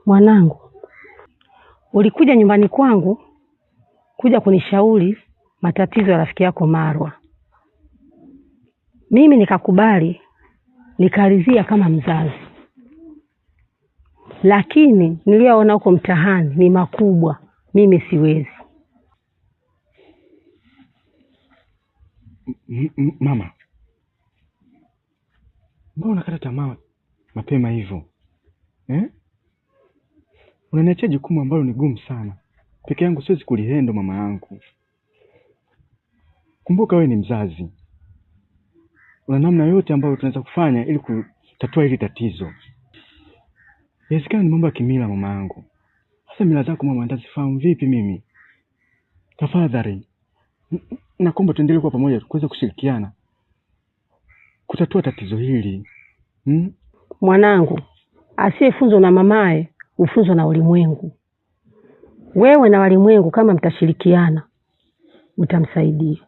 Mwanangu, ulikuja nyumbani kwangu kuja kunishauri matatizo ya rafiki yako Marwa. Mimi nikakubali, nikaridhia kama mzazi. Lakini niliyoona huko mtaani ni makubwa, mimi siwezi. Mama, mbona unakata tamaa mapema hivyo? Unaniachia jukumu ambalo ni gumu sana. Peke yangu siwezi kulihendo mama yangu. Kumbuka wewe ni mzazi. Una namna yote ambayo tunaweza kufanya ili kutatua hili tatizo. Inawezekana ni mambo ya kimila mama yangu. Sasa mila zako mama nitazifahamu vipi mimi? Tafadhali, nakuomba tuendelee kwa pamoja tuweze kushirikiana kutatua tatizo hili. Mwanangu, asiyefunzwa na mamae hufunzwa na ulimwengu. Wewe na walimwengu kama mtashirikiana, mtamsaidia.